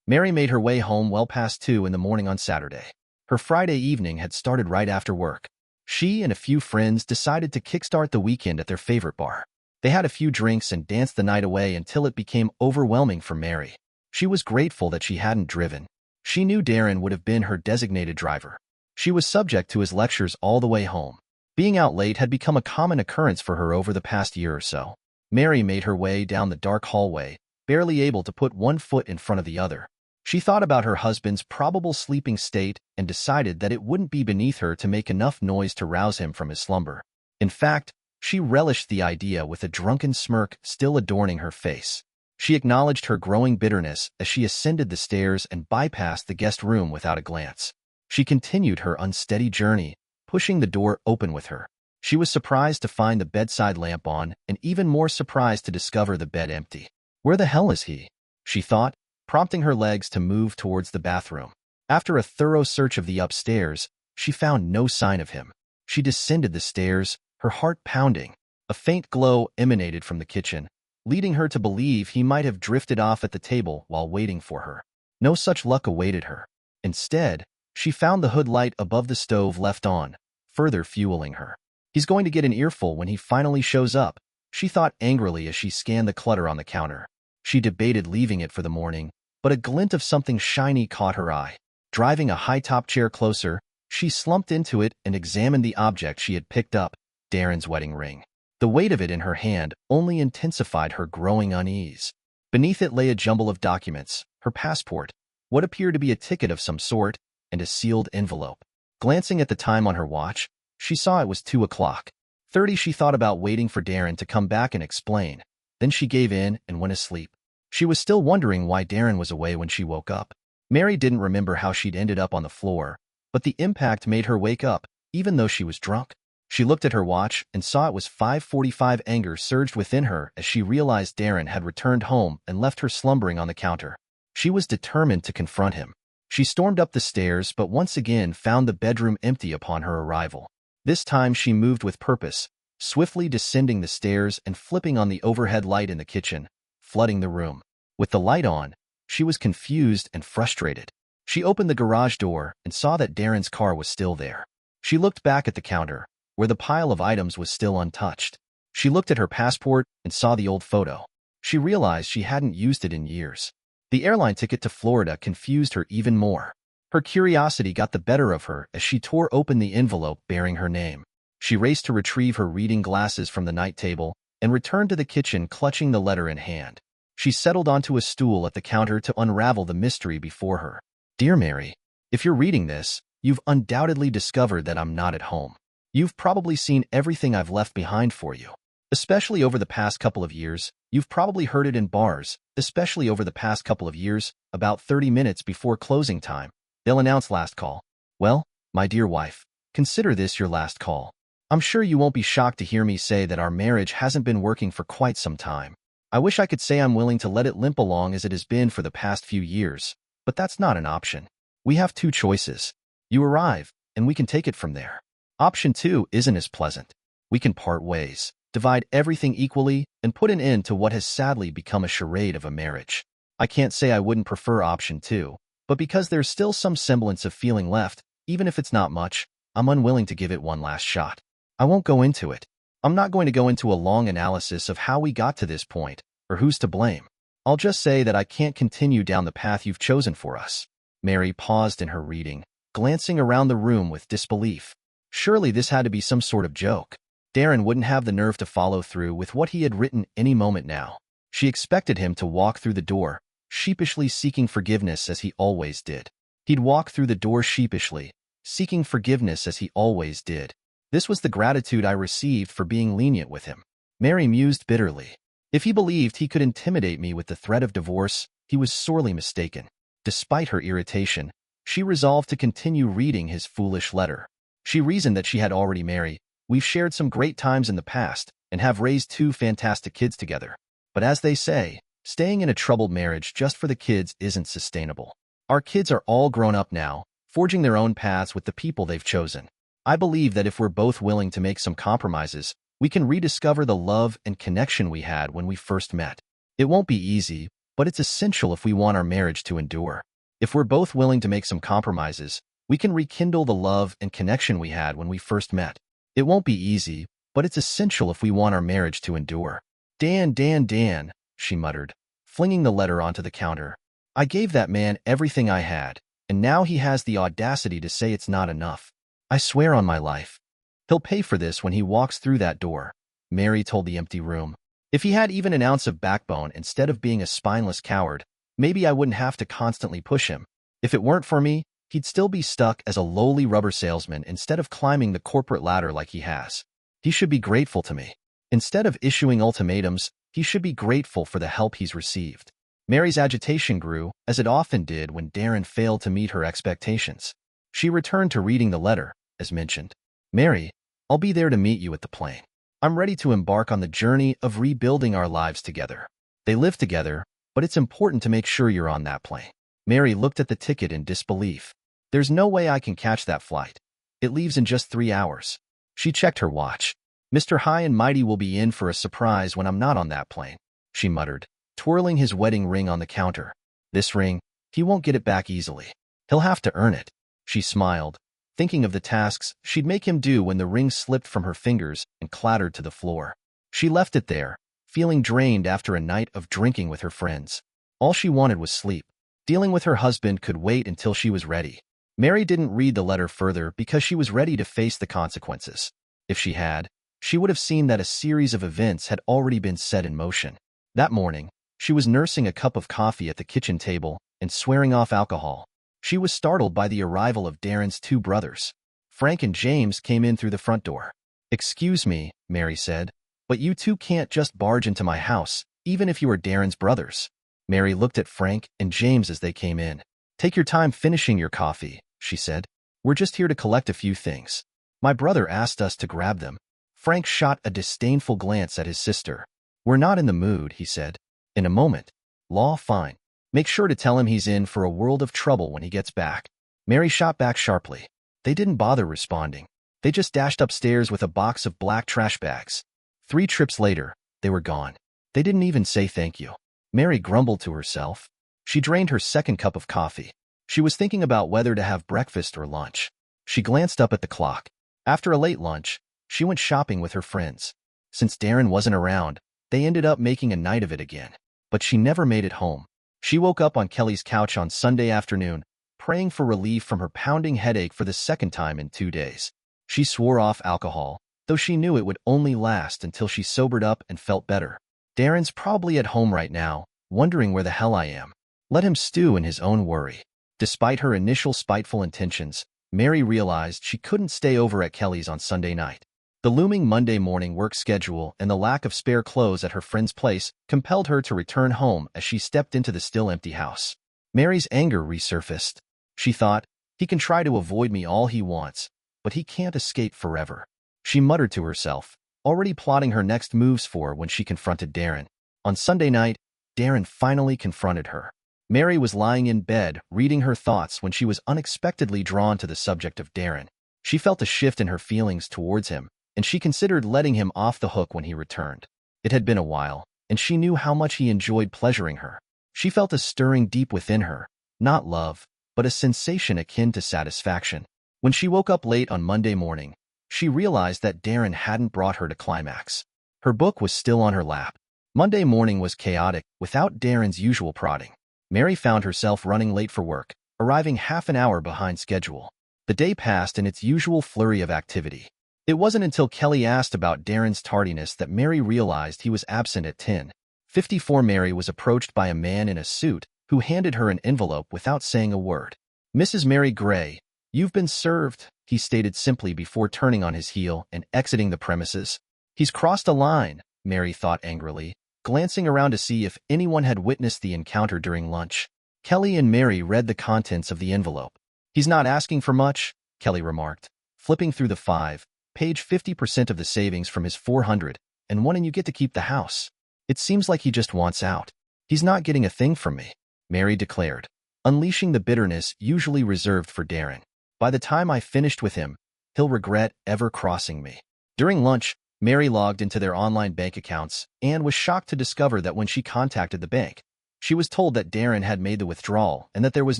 Mary made her way home well past 2 in the morning on Saturday. Her Friday evening had started right after work. She and a few friends decided to kickstart the weekend at their favorite bar. They had a few drinks and danced the night away until it became overwhelming for Mary. She was grateful that she hadn't driven. She knew Darren would have been her designated driver. She was subject to his lectures all the way home. Being out late had become a common occurrence for her over the past year or so. Mary made her way down the dark hallway, barely able to put one foot in front of the other. She thought about her husband's probable sleeping state and decided that it wouldn't be beneath her to make enough noise to rouse him from his slumber. In fact, she relished the idea with a drunken smirk still adorning her face. She acknowledged her growing bitterness as she ascended the stairs and bypassed the guest room without a glance. She continued her unsteady journey, pushing the door open with her. She was surprised to find the bedside lamp on and even more surprised to discover the bed empty. Where the hell is he? She thought, prompting her legs to move towards the bathroom. After a thorough search of the upstairs, she found no sign of him. She descended the stairs, her heart pounding. A faint glow emanated from the kitchen, leading her to believe he might have drifted off at the table while waiting for her. No such luck awaited her. Instead, she found the hood light above the stove left on, further fueling her. He's going to get an earful when he finally shows up, she thought angrily as she scanned the clutter on the counter. She debated leaving it for the morning, but a glint of something shiny caught her eye. Driving a high-top chair closer, she slumped into it and examined the object she had picked up, Darren's wedding ring. The weight of it in her hand only intensified her growing unease. Beneath it lay a jumble of documents, her passport, what appeared to be a ticket of some sort, and a sealed envelope. Glancing at the time on her watch, she saw it was 2:30. She thought about waiting for Darren to come back and explain. Then she gave in and went asleep. She was still wondering why Darren was away when she woke up. Mary didn't remember how she'd ended up on the floor, but the impact made her wake up, even though she was drunk. She looked at her watch and saw it was 5:45. Anger surged within her as she realized Darren had returned home and left her slumbering on the counter. She was determined to confront him. She stormed up the stairs but once again found the bedroom empty upon her arrival. This time she moved with purpose, swiftly descending the stairs and flipping on the overhead light in the kitchen, flooding the room. With the light on, she was confused and frustrated. She opened the garage door and saw that Darren's car was still there. She looked back at the counter, where the pile of items was still untouched. She looked at her passport and saw the old photo. She realized she hadn't used it in years. The airline ticket to Florida confused her even more. Her curiosity got the better of her as she tore open the envelope bearing her name. She raced to retrieve her reading glasses from the night table and returned to the kitchen clutching the letter in hand. She settled onto a stool at the counter to unravel the mystery before her. Dear Mary, if you're reading this, you've undoubtedly discovered that I'm not at home. You've probably seen everything I've left behind for you. Especially over the past couple of years, you've probably heard it in bars, especially over the past couple of years, about 30 minutes before closing time. They'll announce last call. Well, my dear wife, consider this your last call. I'm sure you won't be shocked to hear me say that our marriage hasn't been working for quite some time. I wish I could say I'm willing to let it limp along as it has been for the past few years, but that's not an option. We have two choices. You arrive, and we can take it from there. Option 2 isn't as pleasant. We can part ways, divide everything equally, and put an end to what has sadly become a charade of a marriage. I can't say I wouldn't prefer option 2, but because there's still some semblance of feeling left, even if it's not much, I'm unwilling to give it one last shot. I won't go into it. I'm not going to go into a long analysis of how we got to this point, or who's to blame. I'll just say that I can't continue down the path you've chosen for us. Mary paused in her reading, glancing around the room with disbelief. Surely this had to be some sort of joke. Darren wouldn't have the nerve to follow through with what he had written any moment now. She expected him to walk through the door, sheepishly seeking forgiveness as he always did. He'd walk through the door sheepishly, seeking forgiveness as he always did. This was the gratitude I received for being lenient with him. Mary mused bitterly. If he believed he could intimidate me with the threat of divorce, he was sorely mistaken. Despite her irritation, she resolved to continue reading his foolish letter. She reasoned that she had already married. We've shared some great times in the past and have raised 2 fantastic kids together. But as they say, staying in a troubled marriage just for the kids isn't sustainable. Our kids are all grown up now, forging their own paths with the people they've chosen. I believe that if we're both willing to make some compromises, we can rediscover the love and connection we had when we first met. It won't be easy, but it's essential if we want our marriage to endure. If we're both willing to make some compromises, we can rekindle the love and connection we had when we first met. It won't be easy, but it's essential if we want our marriage to endure. Dan, she muttered, flinging the letter onto the counter. I gave that man everything I had, and now he has the audacity to say it's not enough. I swear on my life. He'll pay for this when he walks through that door, Mary told the empty room. If he had even an ounce of backbone instead of being a spineless coward, maybe I wouldn't have to constantly push him. If it weren't for me, he'd still be stuck as a lowly rubber salesman instead of climbing the corporate ladder like he has. He should be grateful to me. Instead of issuing ultimatums, he should be grateful for the help he's received. Mary's agitation grew, as it often did when Darren failed to meet her expectations. She returned to reading the letter, as mentioned. Mary, I'll be there to meet you at the plane. I'm ready to embark on the journey of rebuilding our lives together. They live together, but it's important to make sure you're on that plane. Mary looked at the ticket in disbelief. There's no way I can catch that flight. It leaves in just 3 hours. She checked her watch. Mr. High and Mighty will be in for a surprise when I'm not on that plane, she muttered, twirling his wedding ring on the counter. This ring, he won't get it back easily. He'll have to earn it. She smiled, thinking of the tasks she'd make him do when the ring slipped from her fingers and clattered to the floor. She left it there, feeling drained after a night of drinking with her friends. All she wanted was sleep. Dealing with her husband could wait until she was ready. Mary didn't read the letter further because she was ready to face the consequences. If she had, she would have seen that a series of events had already been set in motion. That morning, she was nursing a cup of coffee at the kitchen table and swearing off alcohol. She was startled by the arrival of Darren's 2 brothers. Frank and James came in through the front door. Excuse me, Mary said, but you two can't just barge into my house, even if you are Darren's brothers. Mary looked at Frank and James as they came in. Take your time finishing your coffee, she said. We're just here to collect a few things. My brother asked us to grab them. Frank shot a disdainful glance at his sister. We're not in the mood, he said. In a moment. Law, fine. Make sure to tell him he's in for a world of trouble when he gets back. Mary shot back sharply. They didn't bother responding. They just dashed upstairs with a box of black trash bags. 3 trips later, they were gone. They didn't even say thank you. Mary grumbled to herself. She drained her second cup of coffee. She was thinking about whether to have breakfast or lunch. She glanced up at the clock. After a late lunch, she went shopping with her friends. Since Darren wasn't around, they ended up making a night of it again. But she never made it home. She woke up on Kelly's couch on Sunday afternoon, praying for relief from her pounding headache for the second time in 2 days. She swore off alcohol, though she knew it would only last until she sobered up and felt better. Darren's probably at home right now, wondering where the hell I am. Let him stew in his own worry. Despite her initial spiteful intentions, Mary realized she couldn't stay over at Kelly's on Sunday night. The looming Monday morning work schedule and the lack of spare clothes at her friend's place compelled her to return home as she stepped into the still empty house. Mary's anger resurfaced. She thought, he can try to avoid me all he wants, but he can't escape forever. She muttered to herself, already plotting her next moves for when she confronted Darren. On Sunday night, Darren finally confronted her. Mary was lying in bed, reading her thoughts when she was unexpectedly drawn to the subject of Darren. She felt a shift in her feelings towards him, and she considered letting him off the hook when he returned. It had been a while, and she knew how much he enjoyed pleasuring her. She felt a stirring deep within her, not love, but a sensation akin to satisfaction. When she woke up late on Monday morning, she realized that Darren hadn't brought her to climax. Her book was still on her lap. Monday morning was chaotic, without Darren's usual prodding. Mary found herself running late for work, arriving half an hour behind schedule. The day passed in its usual flurry of activity. It wasn't until Kelly asked about Darren's tardiness that Mary realized he was absent at 10:54. Mary was approached by a man in a suit who handed her an envelope without saying a word. Mrs. Mary Gray, you've been served, he stated simply before turning on his heel and exiting the premises. He's crossed a line, Mary thought angrily, glancing around to see if anyone had witnessed the encounter during lunch. Kelly and Mary read the contents of the envelope. He's not asking for much, Kelly remarked, flipping through the 5-page 50% of the savings from his 400, and one, and you get to keep the house. It seems like he just wants out. He's not getting a thing from me, Mary declared, unleashing the bitterness usually reserved for Darren. By the time I finished with him, he'll regret ever crossing me. During lunch, Mary logged into their online bank accounts and was shocked to discover that when she contacted the bank, She was told that Darren had made the withdrawal and that there was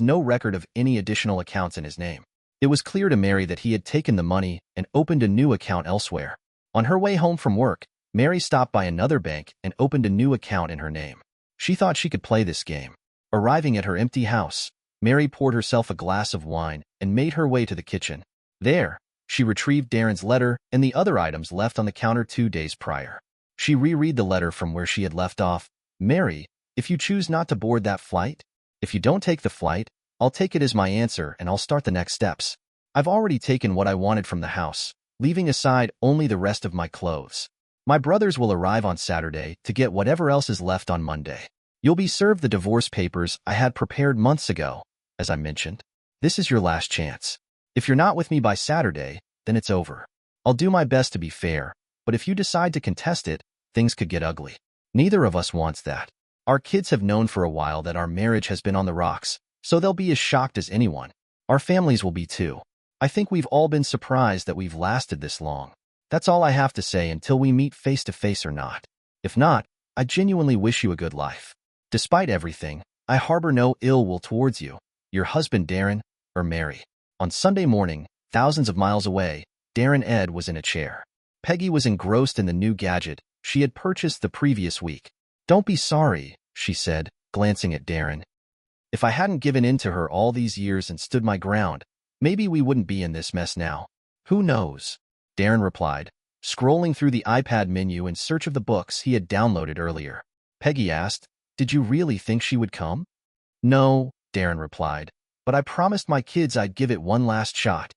no record of any additional accounts in his name. It was clear to Mary that he had taken the money and opened a new account elsewhere. On her way home from work, Mary stopped by another bank and opened a new account in her name. She thought she could play this game. Arriving at her empty house, Mary poured herself a glass of wine and made her way to the kitchen. There, she retrieved Darren's letter and the other items left on the counter 2 days prior. She reread the letter from where she had left off. Mary, if you choose not to board that flight, if you don't take the flight, I'll take it as my answer and I'll start the next steps. I've already taken what I wanted from the house, leaving aside only the rest of my clothes. My brothers will arrive on Saturday to get whatever else is left on Monday. You'll be served the divorce papers I had prepared months ago. As I mentioned, this is your last chance. If you're not with me by Saturday, then it's over. I'll do my best to be fair, but if you decide to contest it, things could get ugly. Neither of us wants that. Our kids have known for a while that our marriage has been on the rocks, so they'll be as shocked as anyone. Our families will be too. I think we've all been surprised that we've lasted this long. That's all I have to say until we meet face to face or not. If not, I genuinely wish you a good life. Despite everything, I harbor no ill will towards you, your husband Darren, or Mary. On Sunday morning, thousands of miles away, Darren Ed was in a chair. Peggy was engrossed in the new gadget she had purchased the previous week. Don't be sorry, she said, glancing at Darren. If I hadn't given in to her all these years and stood my ground, maybe we wouldn't be in this mess now. Who knows? Darren replied, scrolling through the iPad menu in search of the books he had downloaded earlier. Peggy asked, did you really think she would come? No, Darren replied, but I promised my kids I'd give it one last shot.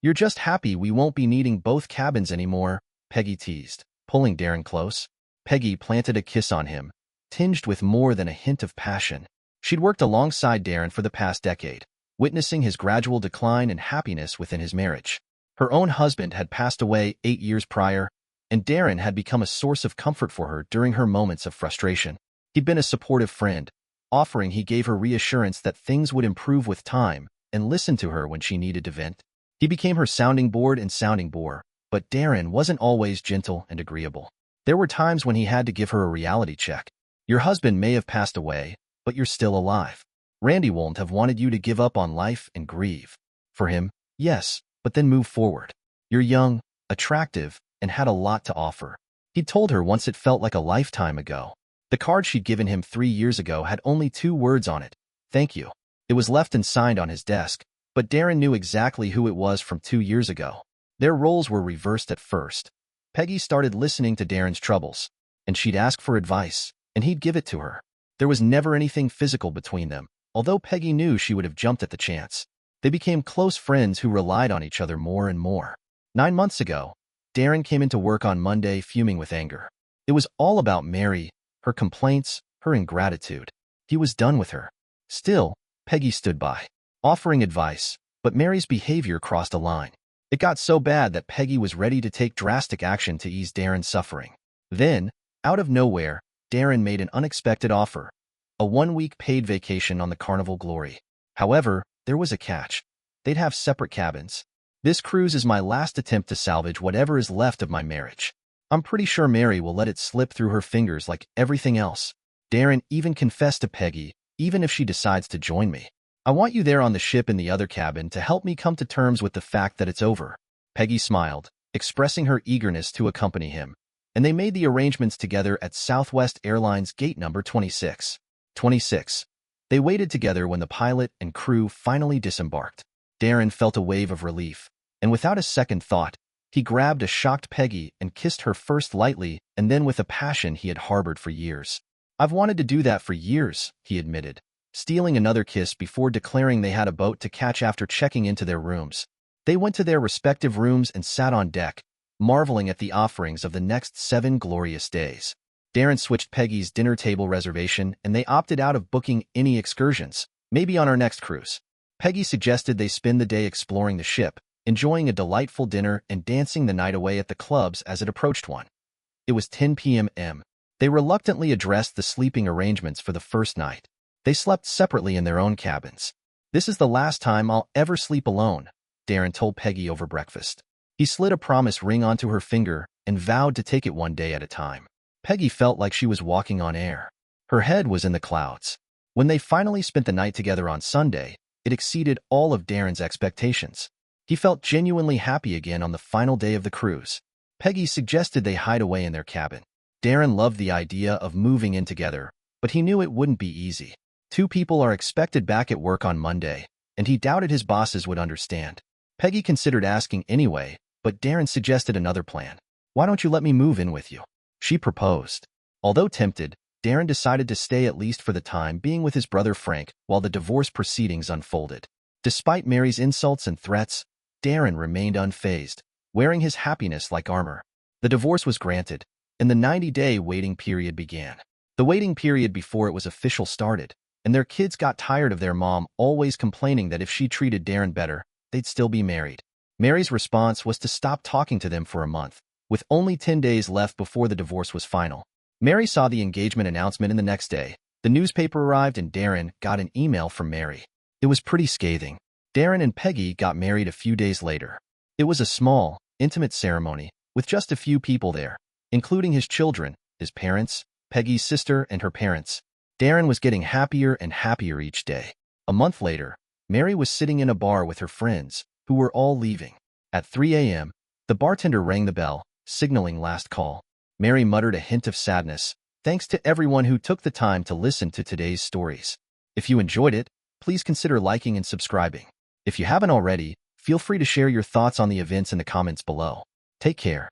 You're just happy we won't be needing both cabins anymore, Peggy teased, pulling Darren close. Peggy planted a kiss on him, tinged with more than a hint of passion. She'd worked alongside Darren for the past decade, witnessing his gradual decline and happiness within his marriage. Her own husband had passed away 8 years prior, and Darren had become a source of comfort for her during her moments of frustration. He'd been a supportive friend, offering he gave her reassurance that things would improve with time and listened to her when she needed to vent. He became her sounding board and sounding bore, but Darren wasn't always gentle and agreeable. There were times when he had to give her a reality check. Your husband may have passed away, but you're still alive. Randy won't have wanted you to give up on life and grieve. For him, yes, but then move forward. You're young, attractive, and had a lot to offer. He'd told her once it felt like a lifetime ago. The card she'd given him 3 years ago had only 2 words on it, thank you. It was left and signed on his desk, but Darren knew exactly who it was from 2 years ago. Their roles were reversed at first. Peggy started listening to Darren's troubles, and she'd ask for advice, and he'd give it to her. There was never anything physical between them, although Peggy knew she would have jumped at the chance. They became close friends who relied on each other more and more. 9 months ago, Darren came into work on Monday fuming with anger. It was all about Mary, her complaints, her ingratitude. He was done with her. Still, Peggy stood by, offering advice, but Mary's behavior crossed a line. It got so bad that Peggy was ready to take drastic action to ease Darren's suffering. Then, out of nowhere, Darren made an unexpected offer, a 1-week paid vacation on the Carnival Glory. However, there was a catch. They'd have separate cabins. This cruise is my last attempt to salvage whatever is left of my marriage. I'm pretty sure Mary will let it slip through her fingers like everything else. Darren even confessed to Peggy, even if she decides to join me. I want you there on the ship in the other cabin to help me come to terms with the fact that it's over. Peggy smiled, expressing her eagerness to accompany him, and they made the arrangements together at Southwest Airlines gate number 26. 26. They waited together when the pilot and crew finally disembarked. Darren felt a wave of relief, and without a second thought, he grabbed a shocked Peggy and kissed her first lightly and then with a passion he had harbored for years. I've wanted to do that for years, he admitted, stealing another kiss before declaring they had a boat to catch after checking into their rooms. They went to their respective rooms and sat on deck, marveling at the offerings of the next 7 glorious days. Darren switched Peggy's dinner table reservation and they opted out of booking any excursions, maybe on our next cruise. Peggy suggested they spend the day exploring the ship, enjoying a delightful dinner and dancing the night away at the clubs as it approached 1. It was 10 p.m. They reluctantly addressed the sleeping arrangements for the first night. They slept separately in their own cabins. This is the last time I'll ever sleep alone, Darren told Peggy over breakfast. He slid a promise ring onto her finger and vowed to take it one day at a time. Peggy felt like she was walking on air. Her head was in the clouds. When they finally spent the night together on Sunday, it exceeded all of Darren's expectations. He felt genuinely happy again on the final day of the cruise. Peggy suggested they hide away in their cabin. Darren loved the idea of moving in together, but he knew it wouldn't be easy. Two people are expected back at work on Monday, and he doubted his bosses would understand. Peggy considered asking anyway, but Darren suggested another plan. "Why don't you let me move in with you?" she proposed. Although tempted, Darren decided to stay at least for the time being with his brother Frank while the divorce proceedings unfolded. Despite Mary's insults and threats, Darren remained unfazed, wearing his happiness like armor. The divorce was granted, and the 90-day waiting period began. The waiting period before it was official started, and their kids got tired of their mom always complaining that if she treated Darren better, they'd still be married. Mary's response was to stop talking to them for a month, with only 10 days left before the divorce was final. Mary saw the engagement announcement in the next day. The newspaper arrived and Darren got an email from Mary. It was pretty scathing. Darren and Peggy got married a few days later. It was a small, intimate ceremony, with just a few people there, including his children, his parents, Peggy's sister, and her parents. Darren was getting happier and happier each day. A month later, Mary was sitting in a bar with her friends, who were all leaving. At 3 a.m., the bartender rang the bell, signaling last call. Mary muttered a hint of sadness, thanks to everyone who took the time to listen to today's stories. If you enjoyed it, please consider liking and subscribing. If you haven't already, feel free to share your thoughts on the events in the comments below. Take care.